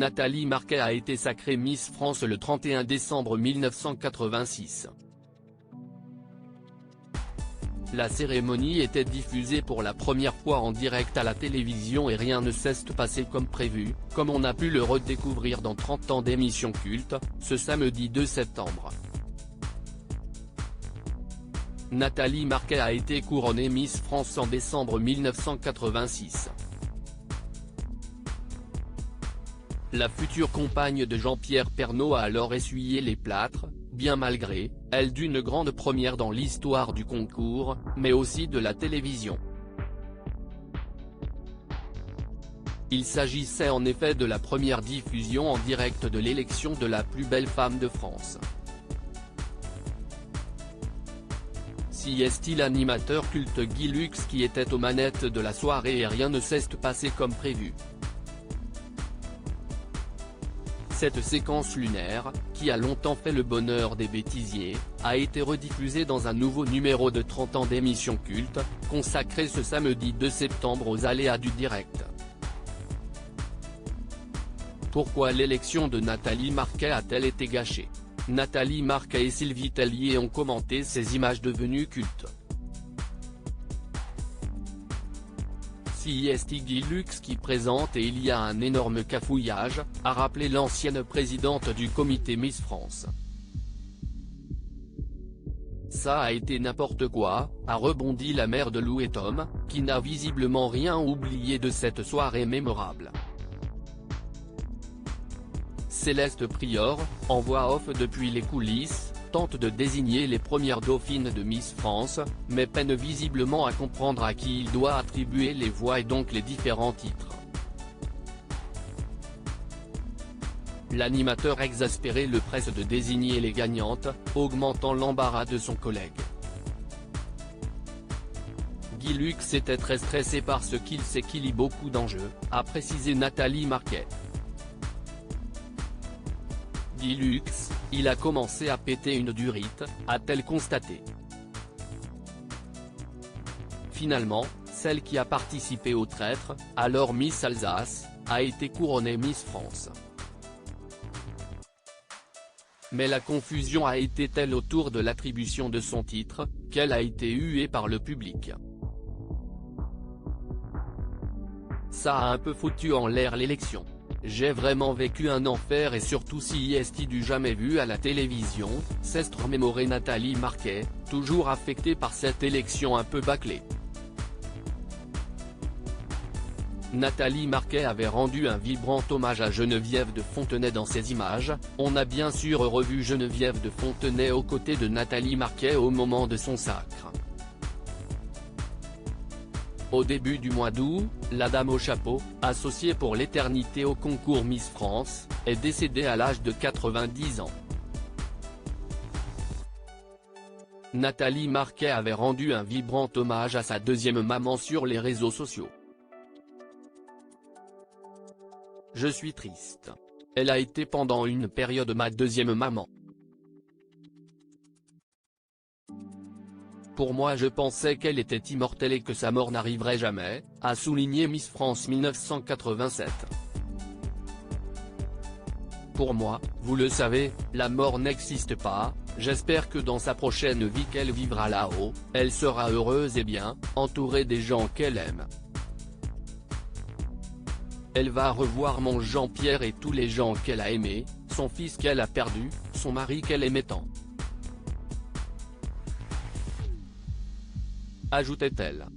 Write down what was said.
Nathalie Marquet a été sacrée Miss France le 31 décembre 1986. La cérémonie était diffusée pour la première fois en direct à la télévision et rien ne s'est passé comme prévu, comme on a pu le redécouvrir dans 30 ans d'émissions cultes, ce samedi 2 septembre. Nathalie Marquet a été couronnée Miss France en décembre 1986. La future compagne de Jean-Pierre Pernaut a alors essuyé les plâtres, bien malgré elle d'une grande première dans l'histoire du concours, mais aussi de la télévision. Il s'agissait en effet de la première diffusion en direct de l'élection de la plus belle femme de France. Si est l'animateur culte Guy Lux qui était aux manettes de la soirée et rien ne s'est passé comme prévu. Cette séquence lunaire, qui a longtemps fait le bonheur des bêtisiers, a été rediffusée dans un nouveau numéro de 30 ans d'émission culte, consacré ce samedi 2 septembre aux aléas du direct. Pourquoi l'élection de Nathalie Marquet a-t-elle été gâchée? Nathalie Marquet et Sylvie Tellier ont commenté ces images devenues cultes. Si est Guy Lux qui présente et il y a un énorme cafouillage, a rappelé l'ancienne présidente du comité Miss France. Ça a été n'importe quoi, a rebondi la mère de Lou et Tom, qui n'a visiblement rien oublié de cette soirée mémorable. Céleste Prior, en voix off depuis les coulisses, tente de désigner les premières dauphines de Miss France, mais peine visiblement à comprendre à qui il doit attribuer les voix et donc les différents titres. L'animateur exaspéré le presse de désigner les gagnantes, augmentant l'embarras de son collègue. Guy Lux était très stressé parce qu'il sait qu'il y a beaucoup d'enjeux, a précisé Nathalie Marquet. Guy Lux, il a commencé à péter une durite, a-t-elle constaté. Finalement, celle qui a participé au traître, alors Miss Alsace, a été couronnée Miss France. Mais la confusion a été telle autour de l'attribution de son titre, qu'elle a été huée par le public. Ça a un peu foutu en l'air l'élection. J'ai vraiment vécu un enfer et surtout si est du jamais vu à la télévision, s'est remémoré Nathalie Marquet, toujours affectée par cette élection un peu bâclée. Nathalie Marquet avait rendu un vibrant hommage à Geneviève de Fontenay dans ses images, on a bien sûr revu Geneviève de Fontenay aux côtés de Nathalie Marquet au moment de son sacre. Au début du mois d'août, la dame au chapeau, associée pour l'éternité au concours Miss France, est décédée à l'âge de 90 ans. Nathalie Marquet avait rendu un vibrant hommage à sa deuxième maman sur les réseaux sociaux. Je suis triste. Elle a été pendant une période ma deuxième maman. Pour moi je pensais qu'elle était immortelle et que sa mort n'arriverait jamais, a souligné Miss France 1987. Pour moi, vous le savez, la mort n'existe pas, j'espère que dans sa prochaine vie qu'elle vivra là-haut, elle sera heureuse et bien, entourée des gens qu'elle aime. Elle va revoir mon Jean-Pierre et tous les gens qu'elle a aimés, son fils qu'elle a perdu, son mari qu'elle aimait tant. Ajoutait-elle.